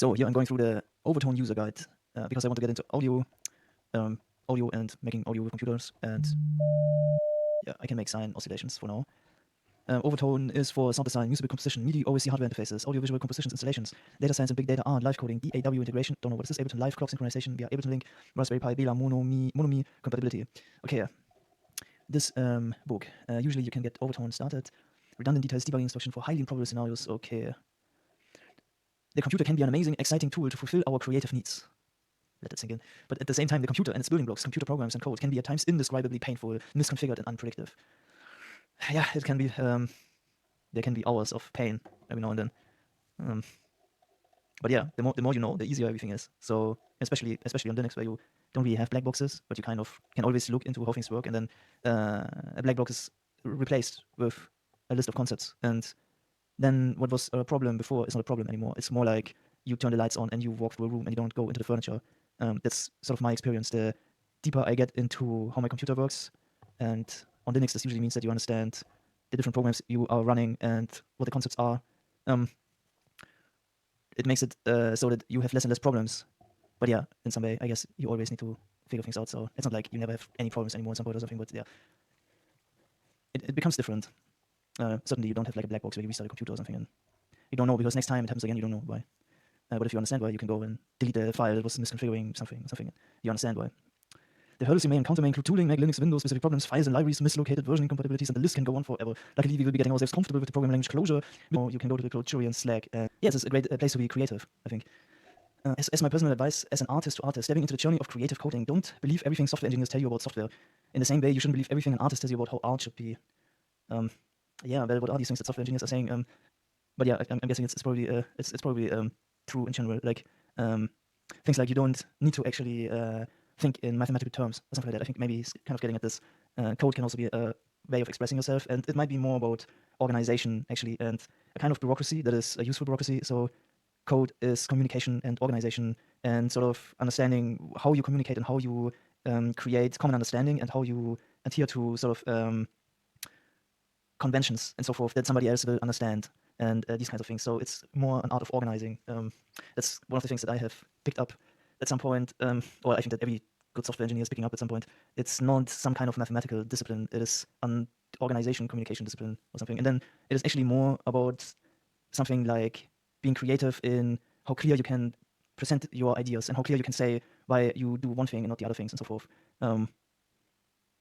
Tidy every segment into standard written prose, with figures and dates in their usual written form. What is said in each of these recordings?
So here I'm going through the Overtone user guide because I want to get into audio and making audio with computers, and yeah, I can make sine oscillations for now. Overtone is for sound design, musical composition, MIDI, OSC hardware interfaces, audio-visual compositions, installations, data science and big data R, live coding, DAW integration, don't know what this is, Ableton Live, clock synchronization via Ableton Link, Raspberry Pi, Bela, Monomi compatibility. Okay, yeah. This book, usually you can get Overtone started, redundant details, debugging instruction for highly improbable scenarios. Okay. The computer can be an amazing, exciting tool to fulfill our creative needs. Let that sink in. But at the same time, the computer and its building blocks, computer programs and code, can be at times indescribably painful, misconfigured, and unpredictable. Yeah, it can be. There can be hours of pain every now and then. But yeah, the more you know, the easier everything is. So especially on Linux, where you don't really have black boxes, but you kind of can always look into how things work, and then a black box is replaced with a list of concepts. And then what was a problem before is not a problem anymore. It's more like you turn the lights on and you walk through a room and you don't go into the furniture. That's sort of my experience. The deeper I get into how my computer works, and on Linux, this usually means that you understand the different programs you are running and what the concepts are. It makes it so that you have less and less problems. But yeah, in some way, I guess you always need to figure things out. So it's not like you never have any problems anymore in some point or something, but yeah, it becomes different. Certainly you don't have like a black box where you restart a computer or something and you don't know, because next time it happens again, you don't know why. But if you understand why, you can go and delete the file that was misconfiguring something. You understand why. The hurdles you may encounter may include tooling, Mac, Linux, Windows, specific problems, files and libraries, mislocated version incompatibilities, and the list can go on forever. Luckily, we will be getting ourselves comfortable with the programming language Clojure. You can go to the Clojure and Slack. Yes, it's a great place to be creative, I think. As my personal advice, as an artist to artist, stepping into the journey of creative coding, don't believe everything software engineers tell you about software. In the same way, you shouldn't believe everything an artist tells you about how art should be. Yeah, well, what are these things that software engineers are saying? But yeah, I'm guessing it's probably true in general. Like things like you don't need to actually think in mathematical terms or something like that. I think maybe he's kind of getting at this. Code can also be a way of expressing yourself, and it might be more about organization actually, and a kind of bureaucracy that is a useful bureaucracy. So code is communication and organization, and sort of understanding how you communicate and how you create common understanding and how you adhere to sort of conventions and so forth that somebody else will understand, and these kinds of things. So it's more an art of organizing. That's one of the things that I have picked up at some point, or I think that every good software engineer is picking up at some point. It's not some kind of mathematical discipline. It is an organization, communication discipline or something. And then it is actually more about something like being creative in how clear you can present your ideas and how clear you can say why you do one thing and not the other things and so forth.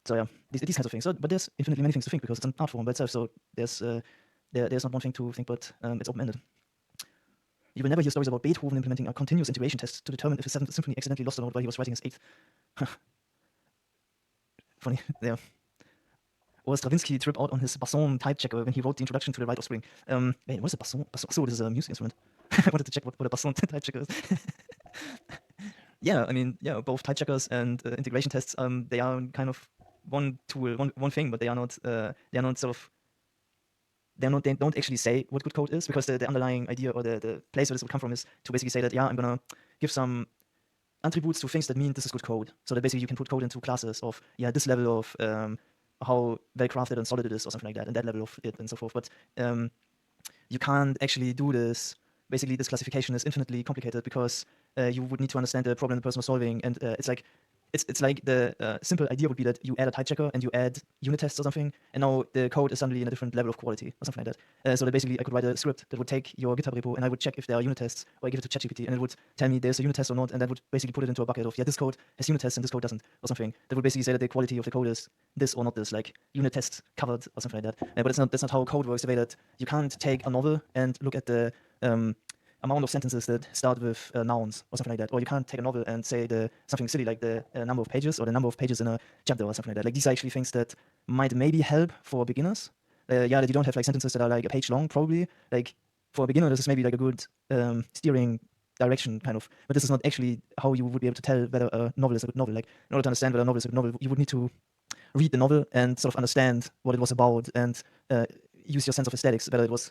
So yeah, these kinds of things. So, but there's infinitely many things to think because it's an art form by itself. So there's not one thing to think, but it's open-ended. You will never hear stories about Beethoven implementing a continuous integration test to determine if his 7th symphony accidentally lost a note while he was writing his 8th. Funny, yeah. Or Stravinsky tripped out on his basson type checker when he wrote the introduction to the Rite of Spring. Wait, what is a basson? So this is a music instrument. I wanted to check what a basson type checker is. Yeah, I mean, yeah, both type checkers and integration tests, they are kind of one tool, one thing, but they are not sort of, they don't actually say what good code is, because the underlying idea or the place where this would come from is to basically say that, yeah, I'm gonna give some attributes to things that mean this is good code. So that basically you can put code into classes of, yeah, this level of how well crafted and solid it is or something like that, and that level of it and so forth. But you can't actually do this. Basically, this classification is infinitely complicated because you would need to understand the problem the person was solving, and it's like the simple idea would be that you add a type checker and you add unit tests or something, and now the code is suddenly in a different level of quality or something like that. So that basically I could write a script that would take your GitHub repo and I would check if there are unit tests, or I give it to ChatGPT and it would tell me there's a unit test or not, and that would basically put it into a bucket of, yeah, this code has unit tests and this code doesn't, or something. That would basically say that the quality of the code is this or not this, like unit tests covered or something like that. But that's not how code works. The way that you can't take a novel and look at the amount of sentences that start with nouns or something like that, or you can't take a novel and say something silly like the number of pages or the number of pages in a chapter or something like that. Like, these are actually things that might maybe help for beginners. Yeah, that you don't have like sentences that are like a page long, probably. Like, for a beginner, this is maybe like a good steering direction, kind of. But this is not actually how you would be able to tell whether a novel is a good novel. Like, in order to understand whether a novel is a good novel, you would need to read the novel and sort of understand what it was about, and use your sense of aesthetics, whether it was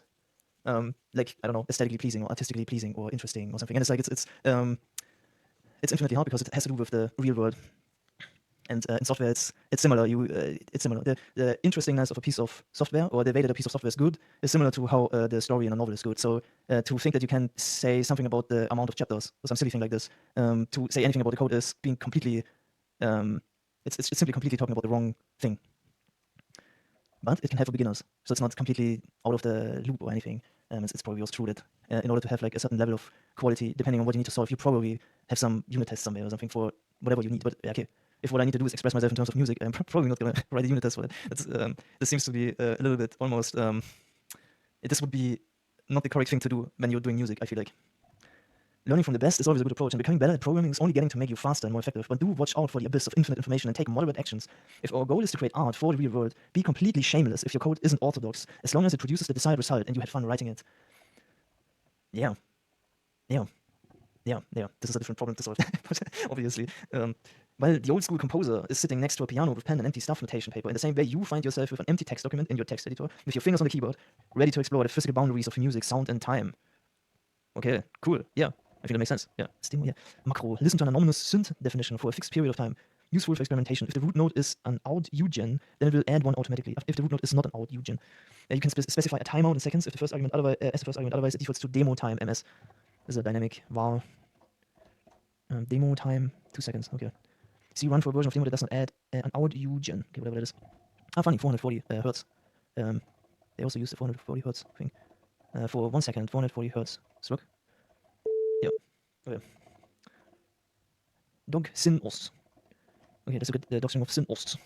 like, I don't know, aesthetically pleasing or artistically pleasing or interesting or something. And it's like it's infinitely hard because it has to do with the real world. And in software, it's similar. It's similar. The interestingness of a piece of software, or the way that a piece of software is good, is similar to how the story in a novel is good. So to think that you can say something about the amount of chapters or some silly thing like this, to say anything about the code is being completely, it's simply completely talking about the wrong thing. But it can help for beginners, so it's not completely out of the loop or anything. It's probably also true that in order to have like a certain level of quality, depending on what you need to solve, you probably have some unit tests somewhere or something for whatever you need. But okay, if what I need to do is express myself in terms of music, I'm probably not gonna write a unit test for it. This seems to be a little bit almost. This would be not the correct thing to do when you're doing music, I feel like. Learning from the best is always a good approach, and becoming better at programming is only getting to make you faster and more effective. But do watch out for the abyss of infinite information and take moderate actions. If our goal is to create art for the real world, be completely shameless if your code isn't orthodox, as long as it produces the desired result and you had fun writing it. Yeah. This is a different problem to solve, obviously. While the old school composer is sitting next to a piano with pen and empty stuff notation paper, in the same way you find yourself with an empty text document in your text editor, with your fingers on the keyboard, ready to explore the physical boundaries of music, sound, and time. Okay, cool. Yeah, I think that makes sense. Yeah. Macro. Listen to an anonymous synth definition for a fixed period of time. Useful for experimentation. If the root node is an out UGen, then it will add one automatically. If the root node is not an out UGen, you can specify a timeout in seconds. If the first argument otherwise, it defaults to demo time ms. This is a dynamic var. Demo time 2 seconds. Okay. See, run for a version of demo that does not add an out UGen. Okay, whatever that is. Funny. 440 hertz. They also use the 440 hertz thing. For 1 second, 440 hertz. Let's look. Yeah. Okay. Dog Sin Ost. Okay, that's a good doctrine of Sin Ost.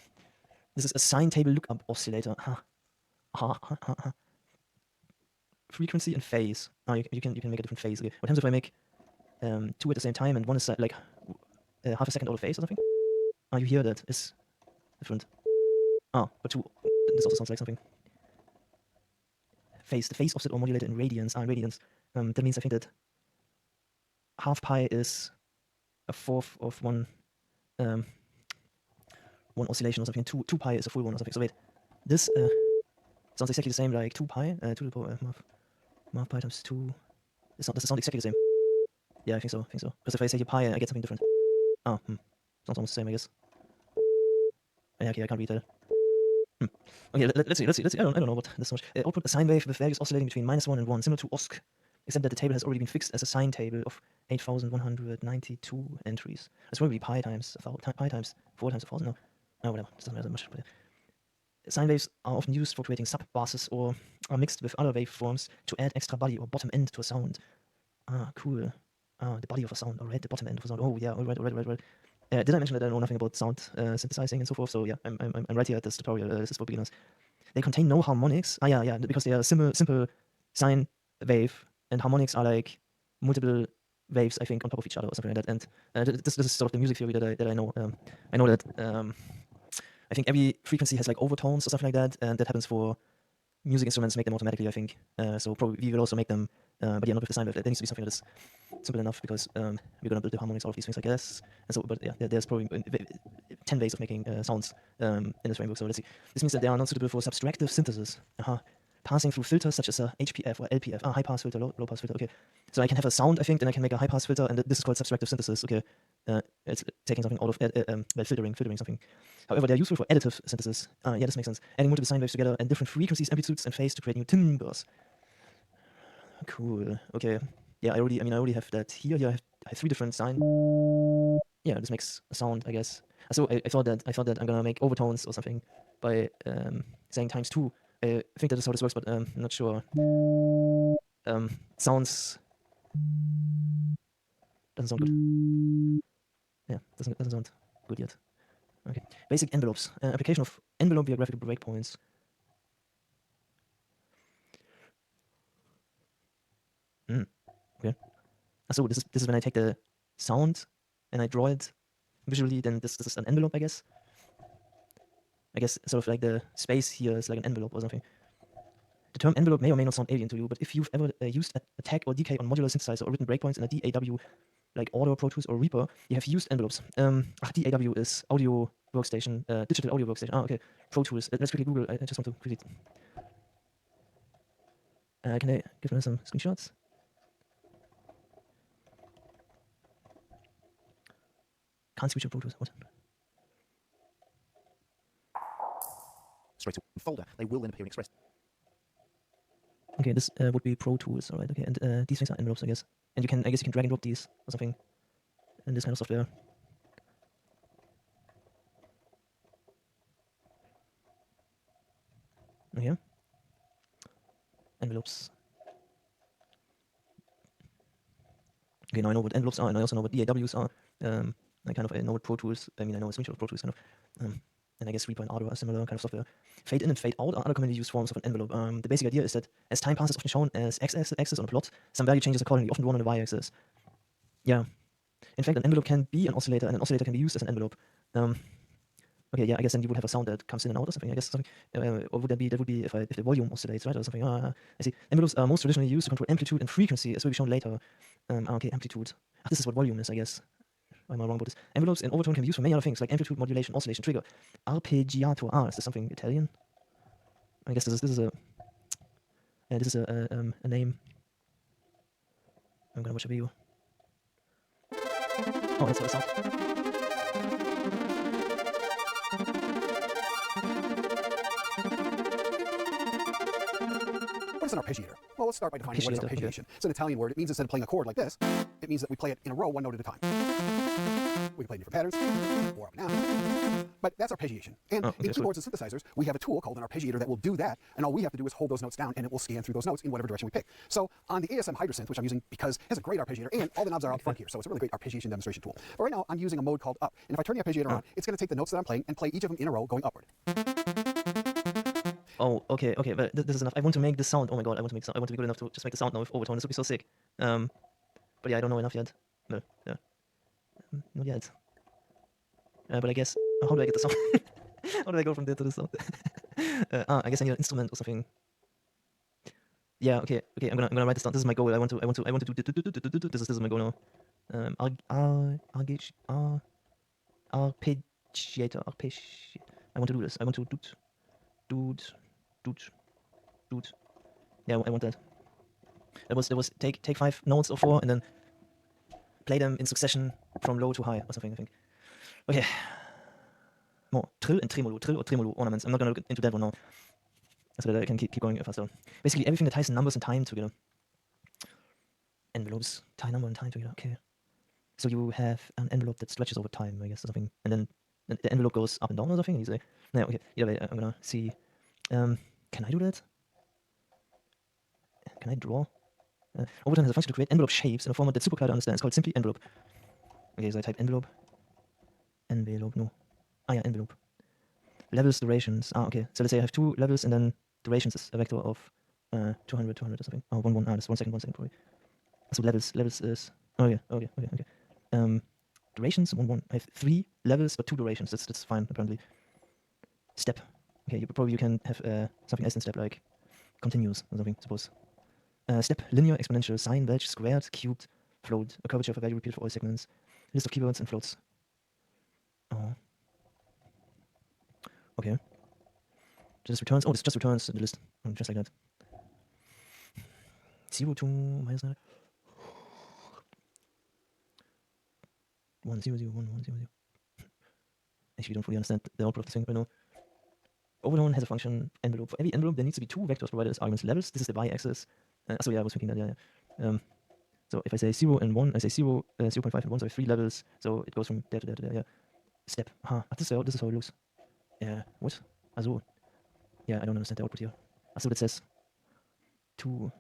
This is a sine table lookup oscillator. Frequency and phase. You can make a different phase. Okay. What happens if I make 2 at the same time and one is like half a second out of phase or something? You hear that? It's different. But 2. This also sounds like something. Phase. The phase offset or modulated in radians. In radians. That means I think that half pi is a fourth of one oscillation or something. 2 pi is a full one or something. So wait, this sounds exactly the same like 2 pi. 2 to the power math pi times 2. Does it sound exactly the same? Yeah, I think so. Because if I say here pi, I get something different. Sounds almost the same, I guess. Yeah, okay, I can't read that. Okay, let's see. I don't know what this is. Output a sine wave with values oscillating between -1 and 1, similar to OSC, except that the table has already been fixed as a sine table of 8,192 entries. That's probably pi times 4 times 1,000. No, whatever. It doesn't matter that much. Sine waves are often used for creating sub-basses or are mixed with other waveforms to add extra body or bottom end to a sound. Cool. The body of a sound. Alright, the bottom end of a sound. Oh yeah, alright. Did I mention that I know nothing about sound synthesizing and so forth? So yeah, I'm right here at this tutorial. This is for beginners. They contain no harmonics. Yeah, because they are simple sine wave, and harmonics are like multiple waves, I think, on top of each other or something like that. And this is sort of the music theory that I know. I know that I think every frequency has like overtones or something like that, and that happens for music instruments. Make them automatically, I think. So probably we will also make them, but yeah, not with the sine wave. There needs to be something that is simple enough because we're gonna build the harmonics, all of these things, I guess. And so, but yeah, there's probably 10 ways of making sounds in this framework. So let's see. This means that they are not suitable for subtractive synthesis. Passing through filters such as a HPF or LPF. High pass filter, low pass filter. Okay. So I can have a sound, I think, then I can make a high pass filter, and this is called subtractive synthesis. Okay. It's taking something out of filtering something. However, they're useful for additive synthesis. Yeah, this makes sense. Adding multiple sine waves together and different frequencies, amplitudes, and phase to create new timbres. Cool. Okay. Yeah, I already have that here. Here I have 3 different sine. Yeah, this makes a sound, I guess. So I thought that I'm gonna make overtones or something by saying times 2. I think that is how this works, but I'm not sure. Sounds doesn't sound good. Yeah, doesn't sound good yet. Okay. Basic envelopes. Application of envelope via graphical breakpoints. Okay. So this is when I take the sound and I draw it visually. Then this is an envelope, I guess. Sort of like the space here is like an envelope or something. The term envelope may or may not sound alien to you, but if you've ever used attack or decay on modular synthesizer or written breakpoints in a DAW like Audio, Pro Tools, or Reaper, you have used envelopes. DAW is audio workstation, digital audio workstation. Okay. Pro Tools. Let's quickly Google. I just want to quickly. Can I give me some screenshots? Can't switch to Pro Tools. What? folder, they will end up appearing expressed. Okay, this would be Pro Tools, alright, okay, and these things are envelopes, I guess. And I guess you can drag and drop these or something in this kind of software. Okay. Envelopes. Okay, now I know what envelopes are, and I also know what DAWs are. I know what Pro Tools, I know a screenshot of Pro Tools, kind of. And I guess Reaper and Ardour are similar kind of software. Fade in and fade out are other commonly used forms of an envelope. The basic idea is that as time passes, often shown as x-axis on a plot, some value changes accordingly, often drawn on the y-axis. Yeah. In fact, an envelope can be an oscillator, and an oscillator can be used as an envelope. Okay, yeah, I guess then you would have a sound that comes in and out or something. I guess something, or would that would be if the volume oscillates, right, or something. I see. Envelopes are most traditionally used to control amplitude and frequency, as will be shown later. Okay, amplitude. This is what volume is, I guess. Why am I wrong about this? Envelopes in Overtone can be used for many other things, like amplitude modulation, oscillation, trigger, arpeggiator. Is this something Italian? I guess this is a name. I'm gonna watch a video. Oh, that's what I sound. What is an arpeggiator? Well, let's start by defining what is arpeggiation. Okay. It's an Italian word. It means instead of playing a chord like this, it means that we play it in a row, one note at a time. We can play different patterns, or up and down. But that's arpeggiation. And in keyboards and synthesizers, we have a tool called an arpeggiator that will do that, and all we have to do is hold those notes down, and it will scan through those notes in whatever direction we pick. So on the ASM Hydrosynth, which I'm using because it has a great arpeggiator, and all the knobs are out front here, so it's a really great arpeggiation demonstration tool. But right now, I'm using a mode called up, and if I turn the arpeggiator on, it's going to take the notes that I'm playing and play each of them in a row going upward. Oh, okay, but this is enough. I want to make the sound. Oh my god, I want to be good enough to just make the sound now with Overtone. This would be so sick. But yeah, I don't know enough yet. No, yeah, not yet. But I guess, how do I get the sound? How do I go from there to the sound? I guess I need an instrument or something. Yeah, okay. I'm gonna write this down. This is my goal. I want to do. This is my goal now. Arpeggiator. I want to do this. I want to do. Yeah, I want that. It was take 5 notes or 4 and then play them in succession from low to high or something, I think. Okay. More trill and tremolo, trill or tremolo ornaments. I'm not gonna look into that one now, so that I can keep going faster. Basically, everything that ties numbers and time together. Envelopes tie number and time together. Okay. So you have an envelope that stretches over time, I guess, or something, and then the envelope goes up and down or something. You say, no, okay. Either way, I'm gonna see. Can I do that? Can I draw? Overtone has a function to create envelope shapes in a format that super clear to understand. It's called simply envelope. Okay, so I type envelope. No. Yeah, envelope. Levels, durations. Okay. So let's say I have 2 levels and then durations is a vector of 200 or something. Oh, 1. That's 1 second probably. So levels is. Okay. Durations 1. I have 3 levels but 2 durations. That's fine apparently. Step. Okay, you can have something else than step, like continuous or something, suppose. Step, linear, exponential, sine, wedge, squared, cubed, float, a curvature of a value repeated for all segments, list of keywords and floats. Oh. Okay. This returns. Oh, this just returns the list. Just like that. 0 to -9. 1 0 0 1 1 0 0. Actually, don't fully understand the output of this thing right now. Overtone has a function envelope. For every envelope, there needs to be 2 vectors provided as arguments levels. This is the y-axis. So yeah, I was thinking that, yeah. So if I say 0 and 1, I say 0, 0.5 and 1, so I have 3 levels. So it goes from there to there to there, yeah. Step. This is how it looks. Yeah, what? Also. Yeah, I don't understand the output here. So it says 2.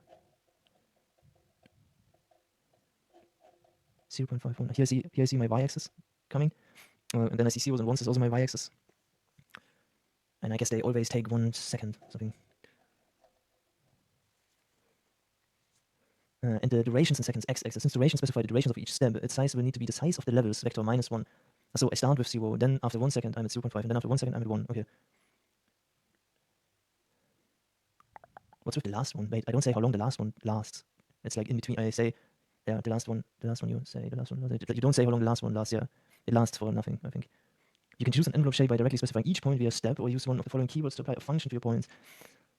0.51. Here I see my y-axis coming. And then I see 0s and 1s is also my y-axis. And I guess they always take 1 second, something. And the durations in seconds, x-axis. Since durations specify the durations of each step, its size will need to be the size of the levels, vector -1. So I start with 0, then after 1 second I'm at 0.5, and then after 1 second I'm at 1. Okay. What's with the last one? Wait, I don't say how long the last one lasts. It's like in between. I say, yeah, the last one you say, the last one. You don't say how long the last one lasts, yeah. It lasts for nothing, I think. You can choose an envelope shape by directly specifying each point via step, or use one of the following keywords to apply a function to your points.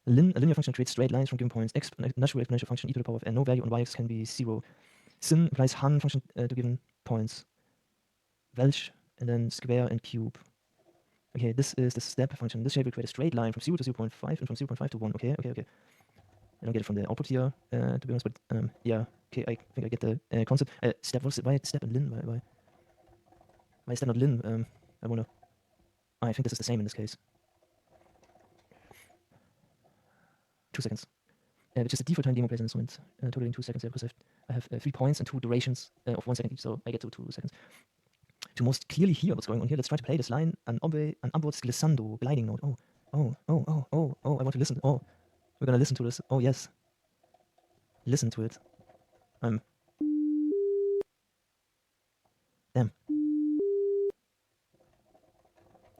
A linear function creates straight lines from given points. Natural exponential function e to the power of n. No value on y-axis can be 0. Sin applies Han function to given points. Welch, and then square and cube. Okay, this is the step function. This shape will create a straight line from 0 to 0.5 and from 0.5 to 1. Okay. I don't get it from the output here, to be honest, but yeah. Okay, I think I get the concept. Step, why step and lin? Why is that not lin? I wonder. I think this is the same in this case. 2 seconds. Which is the default time demo plays an instrument, totaling 2 seconds, because I have 3 points and 2 durations of 1 second each, so I get to 2 seconds. To most clearly hear what's going on here, let's try to play this line, an upwards glissando, gliding note. Oh, I want to listen. Oh, we're gonna listen to this. Oh, yes. Listen to it. Damn.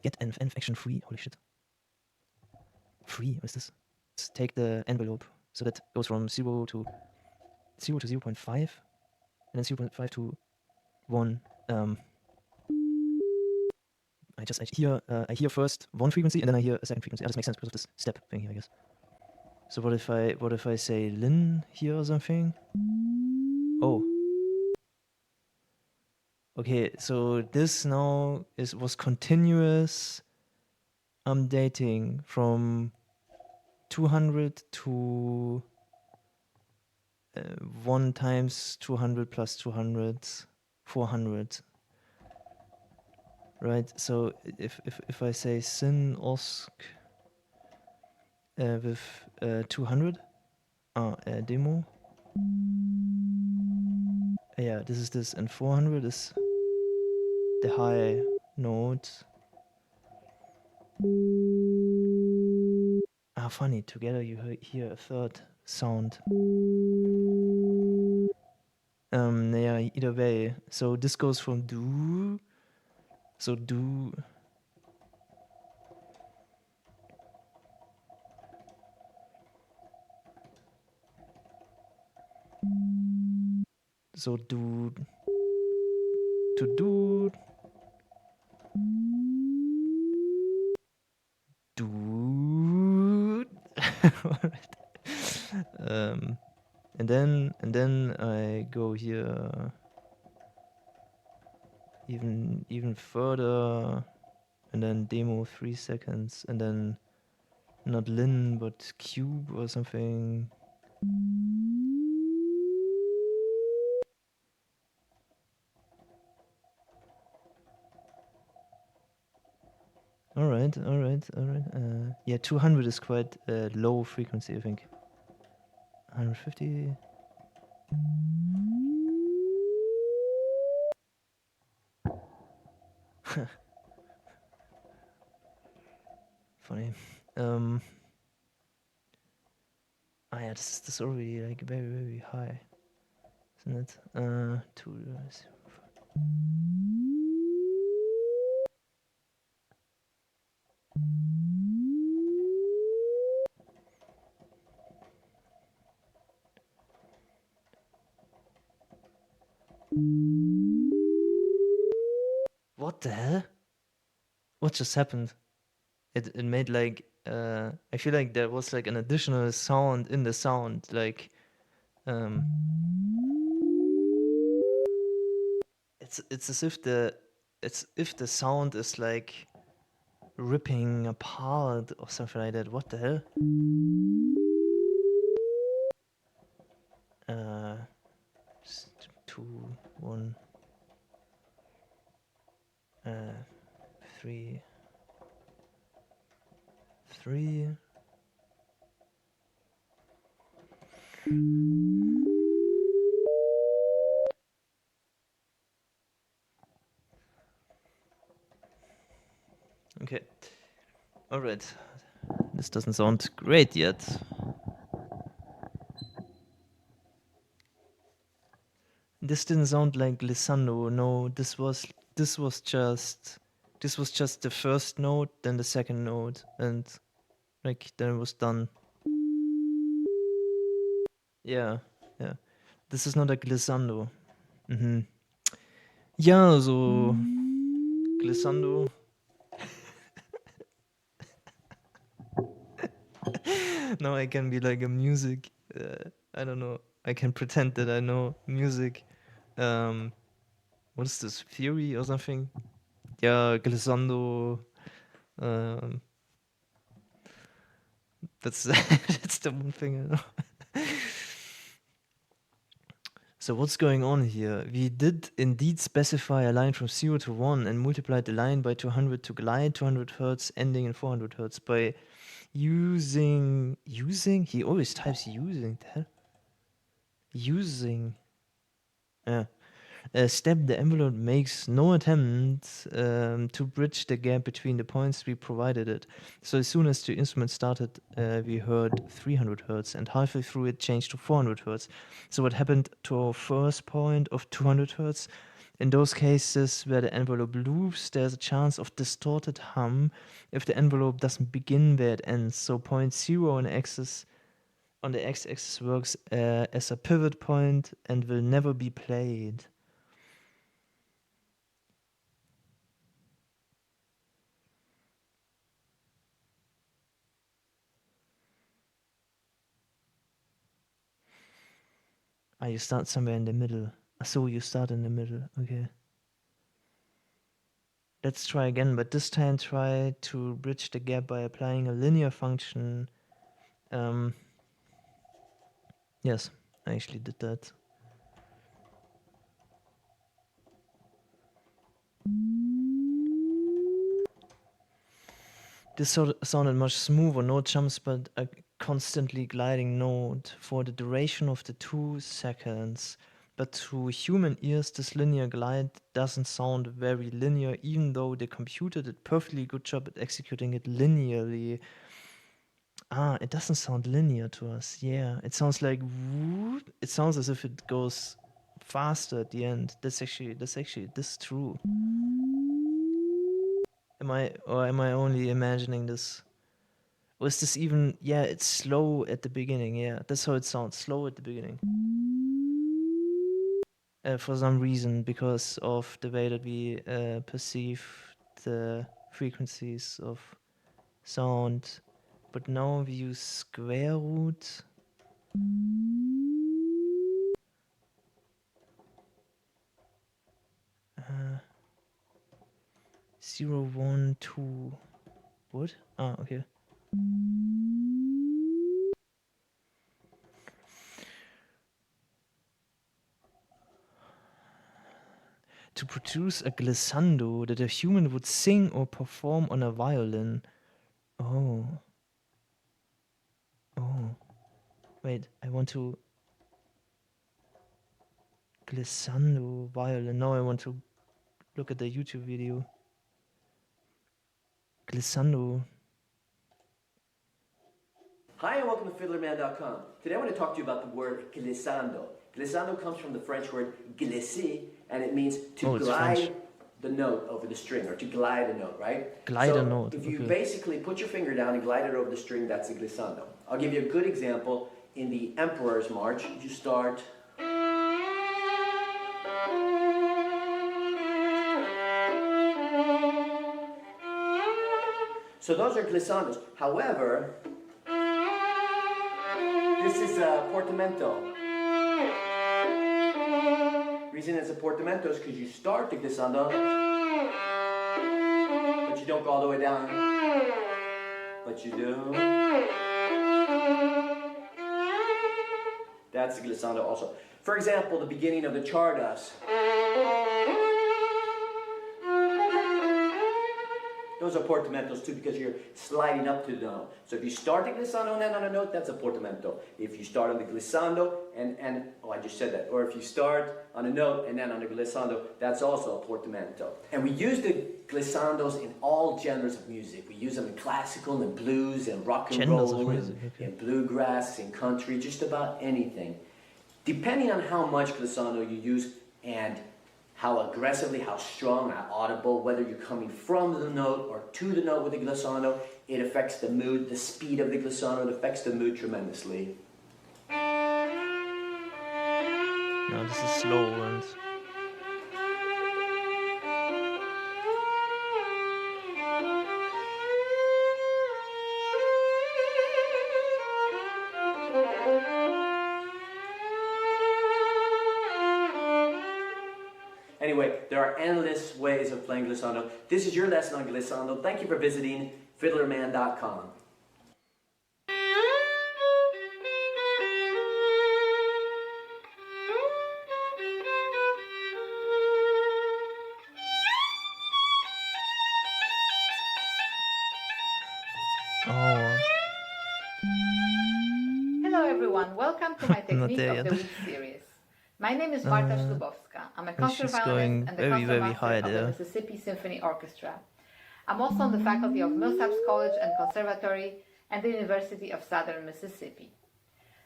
Get env action free. Holy shit. Free? What is this? Let's take the envelope. So that goes from 0 to 0.5, and then 0.5 to 1. I hear first one frequency, and then I hear a second frequency. This makes sense because of this step thing here, I guess. So what if I say lin here or something? Oh. Okay, so this now was continuous dating from 200 to 1 times 200 plus 200, 400. Right, so if I say sin osk with 200 demo, yeah, this is this, and 400 is the high note. Funny, together you hear a third sound. Yeah, either way. So this goes from do, so do. So do to do and then I go here even further, and then demo 3 seconds, and then not lin but cube or something. All right. Yeah, 200 is quite a low frequency, I think. 150. Funny. Yeah, this is already like very, very high, isn't it? 2. What the hell? What just happened? It made like I feel like there was like an additional sound in the sound, like it's as if the sound is like ripping apart or something like that. What the hell? 2, 1, 3, 3. Okay. All right. This doesn't sound great yet. This didn't sound like glissando. No, this was just the first note, then the second note, and like then it was done. Yeah. This is not a glissando. Ja, so glissando. Now I can be like a music. I don't know. I can pretend that I know music. What is this, theory or something? Yeah, glissando. That's that's the one thing I know. So what's going on here? We did indeed specify a line from 0 to 1 and multiplied the line by 200 to glide 200 hertz, ending in 400 hertz by using, he always types using, the hell? Using, a step the envelope makes no attempt to bridge the gap between the points we provided it. So as soon as the instrument started, we heard 300 hertz, and halfway through it changed to 400 hertz. So what happened to our first point of 200 hertz? In those cases where the envelope loops, there's a chance of distorted hum if the envelope doesn't begin where it ends. So point 0 on the x-axis works as a pivot point and will never be played. You start somewhere in the middle. So you start in the middle, okay. Let's try again, but this time try to bridge the gap by applying a linear function. Yes, I actually did that. This sounded much smoother, no jumps, but a constantly gliding note for the duration of the 2 seconds. But to human ears, this linear glide doesn't sound very linear, even though the computer did perfectly good job at executing it linearly. It doesn't sound linear to us. Yeah, it sounds like whoop. It sounds as if it goes faster at the end. This is true. Am I only imagining this? Or is this even, yeah, it's slow at the beginning, yeah. That's how it sounds, slow at the beginning. For some reason, because of the way that we perceive the frequencies of sound. But now we use square root. 0, 1, 2. What? Okay. To produce a glissando that a human would sing or perform on a violin. Oh. Wait, I want to... Glissando violin. Now I want to look at the YouTube video. Glissando. Hi and welcome to fiddlerman.com. Today I want to talk to you about the word glissando. Glissando comes from the French word glisser, and it means to glide French. The note over the string, or to glide a note, right? Glide a note. If you basically put your finger down and glide it over the string, that's a glissando. I'll give you a good example. In the Emperor's March, you start... So those are glissandos. However, this is a portamento. Reason it's a portamento is because you start the glissando, but you don't go all the way down. But you do. That's the glissando also. For example, the beginning of the Chardas. Those are portamentos too, because you're sliding up to the note. So if you start the glissando and then on a note, that's a portamento. If you start on the glissando and I just said that. Or if you start on a note and then on the glissando, that's also a portamento. And we use the glissandos in all genres of music. We use them in classical, in blues, in rock and roll, in bluegrass, in country, just about anything. Depending on how much glissando you use and how aggressively, how strong, how audible, whether you're coming from the note or to the note with the glissando, it affects the mood, the speed of the glissando, it affects the mood tremendously. No, this is slow and... Anyway, there are endless ways of playing glissando. This is your lesson on glissando. Thank you for visiting fiddlerman.com. Oh, Hello everyone, welcome to my I'm not Technique there of the yet. Week series. My name is Marta Ślubowska. I'm a concert she's violinist going and the very, very concertmaster high of the there. Mississippi Symphony Orchestra. I'm also on the faculty of Millsaps College and Conservatory and the University of Southern Mississippi.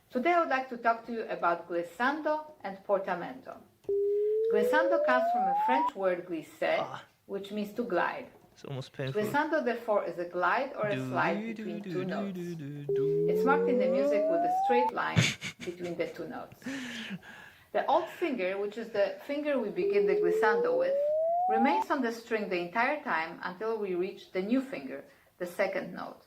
Today I would like to talk to you about glissando and portamento. Glissando comes from a French word glisser, which means to glide. It's almost painful. Glissando therefore is a glide or a slide between two notes. It's marked in the music with a straight line between the two notes. The old finger, which is the finger we begin the glissando with, remains on the string the entire time until we reach the new finger, the second note.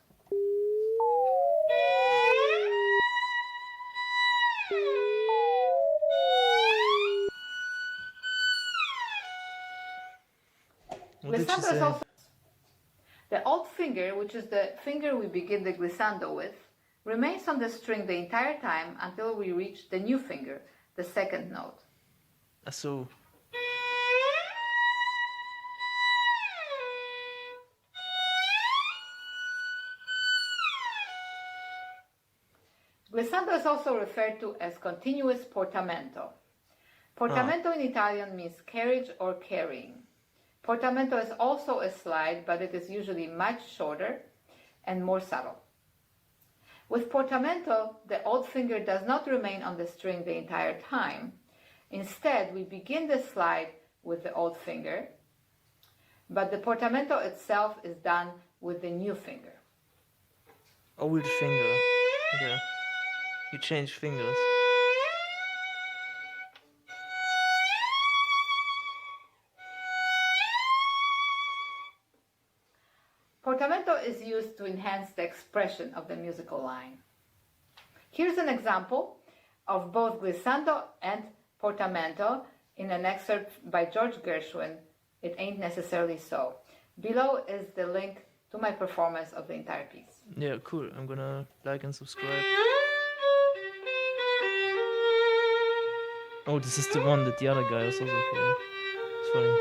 What did she Glissando is say? also the old finger, which is the finger we begin the glissando with, remains on the string the entire time until we reach the new finger, the second note. So, Glissando is also referred to as continuous portamento. Portamento in Italian means carriage or carrying. Portamento is also a slide, but it is usually much shorter and more subtle. With portamento, the old finger does not remain on the string the entire time. Instead, we begin the slide with the old finger, but the portamento itself is done with the new finger. old finger. Okay. You change fingers. Portamento is used to enhance the expression of the musical line. Here's an example of both glissando and portamento in an excerpt by George Gershwin, It Ain't Necessarily So. Below is the link to my performance of the entire piece. Yeah, cool. I'm gonna like and subscribe. Oh, this is the one that the other guy was also playing. It's funny.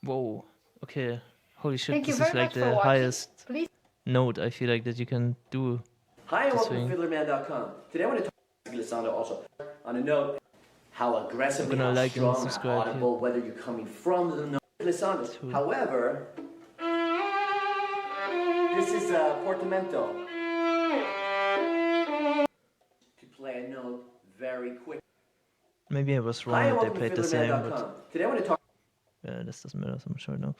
Whoa. Okay. Holy shit, Thank you this very is like much for the watching. highest Please note I feel like that you can do. Hi and This welcome thing. to fiddlerman.com. Today I want to talk about glissando also. On a note, how aggressively, I'm gonna how like and strong, how subscribe audible, whether you're coming from the note. Glissando. Cool. However, this is a portamento. To play a note very quick. Maybe I was Hi wrong and that they welcome played to the same, but fiddlerman.com. Today I want to talk this doesn't matter so much right now.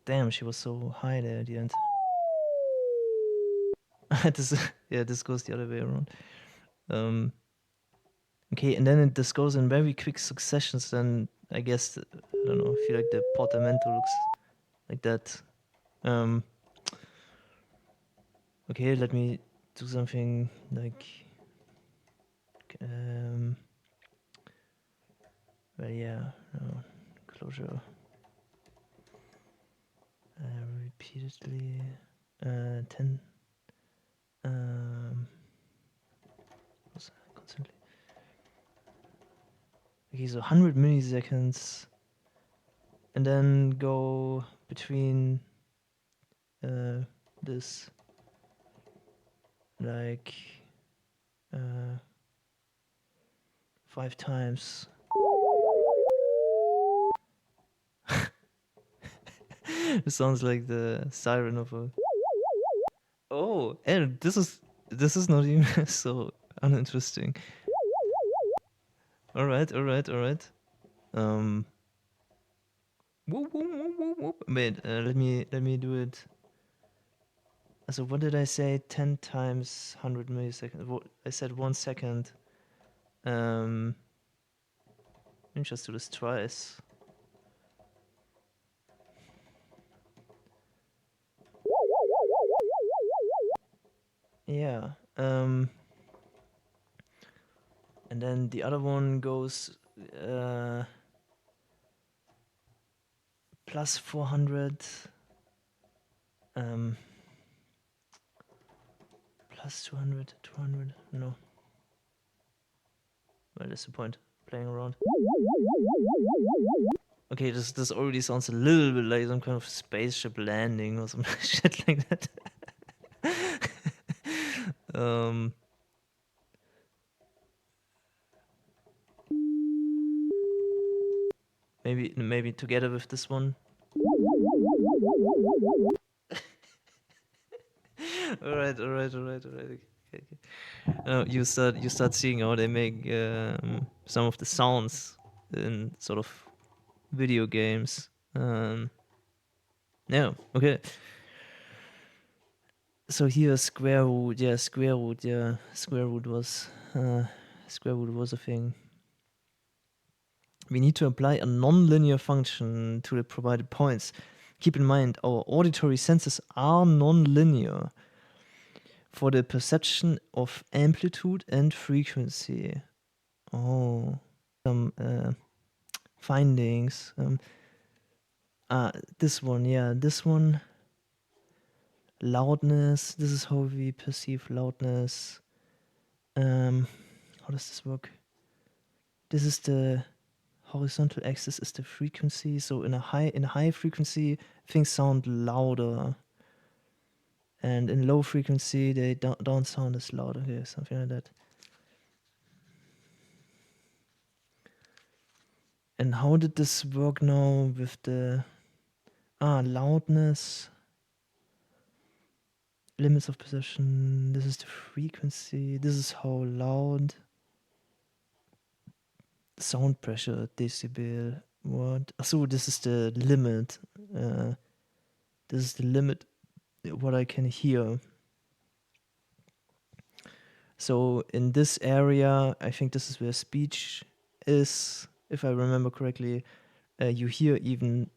Damn, she was so high there at the end. This goes the other way around. Okay, and then this goes in very quick successions. Then I guess I don't know. I feel like the portamento looks like that. Okay, let me do something like. Well, yeah, no, Clojure. Repeatedly, 10. Constantly. Okay, so 100 milliseconds, and then go between this, like 5 times. It sounds like the siren of a. Oh, and this is not even so uninteresting. All right. Whoop, whoop, whoop, whoop, whoop. Wait, let me do it. So what did I say? 10 times 100 milliseconds. I said 1 second. Let me just do this twice. Yeah. And then the other one goes plus 400. Plus 200, 200. No. Well, that's the point. Playing around. Okay, this already sounds a little bit like some kind of spaceship landing or some shit like that. Maybe together with this one. all right. Okay. You start seeing how they make some of the sounds in sort of video games. Yeah. Okay. So here square root. Yeah, square root. Yeah, square root was a thing. We need to apply a non-linear function to the provided points. Keep in mind, our auditory senses are non-linear for the perception of amplitude and frequency. Oh, some findings. This one, yeah, this one. Loudness. This is how we perceive loudness. How does this work? This is the horizontal axis is the frequency. So in a high frequency, things sound louder, and in low frequency they don't sound as loud. Okay, something like that. And how did this work now with the loudness? Limits of perception. This is the frequency. This is how loud. Sound pressure, decibel. What? So this is the limit. This is the limit what I can hear. So in this area, I think this is where speech is, if I remember correctly. You hear even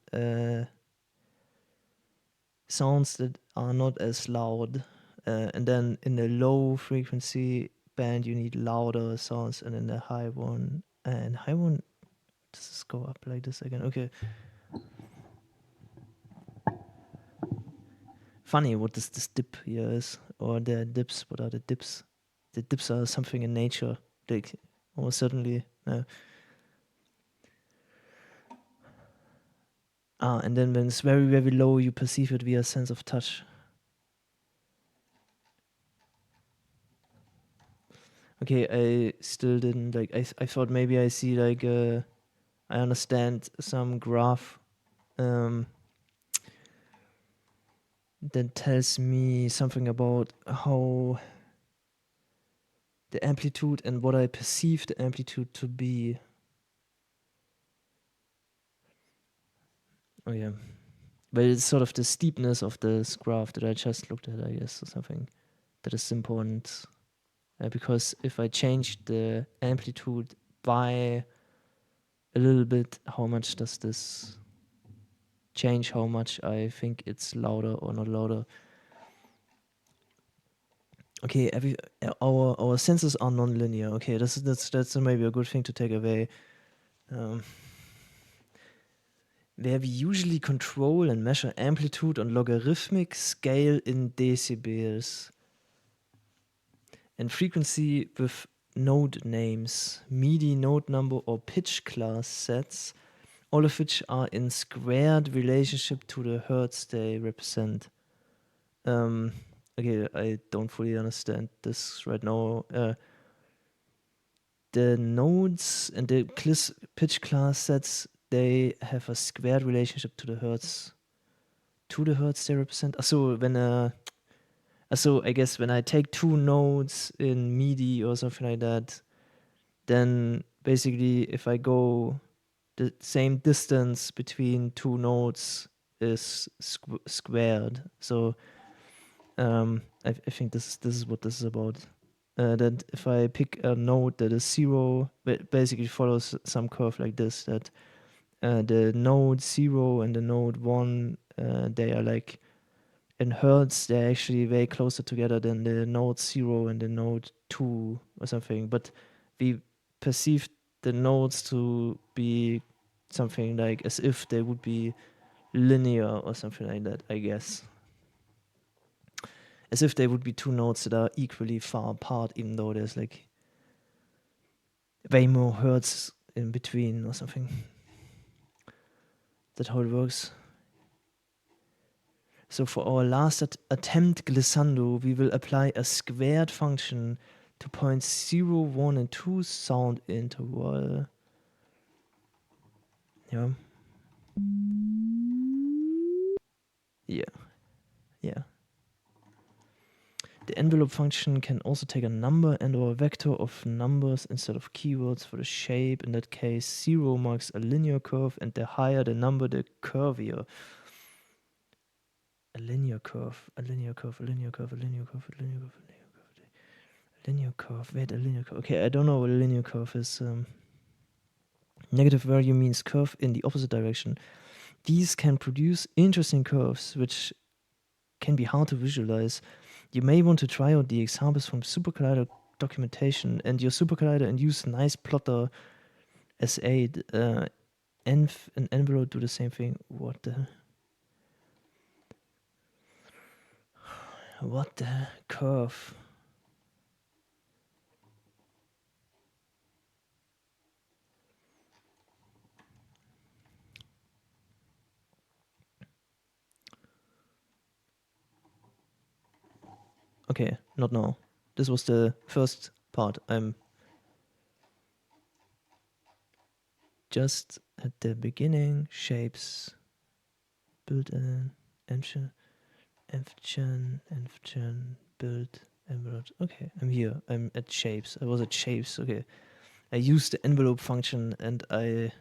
sounds that are not as loud. And then in the low frequency band, you need louder sounds. And in the high one, does this go up like this again? Okay. Funny what this dip here is, or the dips. What are the dips? The dips are something in nature, like almost certainly. And then when it's very, very low, you perceive it via sense of touch. Okay, I still didn't like. I thought maybe I see like I understand some graph that tells me something about how the amplitude and what I perceive the amplitude to be. Oh yeah. But it's sort of the steepness of this graph that I just looked at, I guess, or something that is important. Because if I change the amplitude by a little bit, how much does this change how much I think it's louder or not louder? Okay, our senses are non-linear. Okay, that's maybe a good thing to take away. Where we usually control and measure amplitude on logarithmic scale in decibels, and frequency with node names, MIDI node number or pitch class sets, all of which are in squared relationship to the hertz they represent. Okay, I don't fully understand this right now. The nodes and the pitch class sets, they have a squared relationship to the hertz they represent. So I guess when I take two nodes in MIDI or something like that, then basically if I go the same distance between two nodes is squared. So I think this is what this is about. that if I pick a node that is 0, basically follows some curve like this, that the node 0 and the node 1, they are like, in hertz, they're actually way closer together than the node 0 and the node 2 or something. But we perceive the nodes to be something like as if they would be linear or something like that, I guess. As if they would be two nodes that are equally far apart, even though there's like way more hertz in between or something. That's how it works. So for our last attempt glissando, we will apply a squared function to points 0, 1, and 2 sound interval. Yeah. Yeah. The envelope function can also take a number and or a vector of numbers instead of keywords for the shape. In that case, 0 marks a linear curve, and the higher the number, the curvier. A linear curve. Wait, a linear curve. Okay, I don't know what a linear curve is. Negative value means curve in the opposite direction. These can produce interesting curves, which can be hard to visualize. You may want to try out the examples from SuperCollider documentation and your SuperCollider and use nice plotter S8. Env and envelope do the same thing. What the curve? Okay, not now. This was the first part. I'm just at the beginning. Shapes. Build an envchen, build envelope. Okay, I'm here. I'm at shapes. I was at shapes. Okay. I used the envelope function and I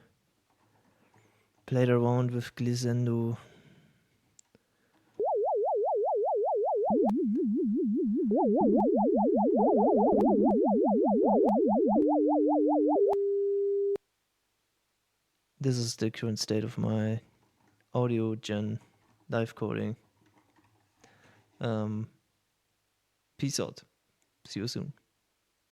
played around with glissando. This is the current state of my audio gen live coding. Peace out. See you soon.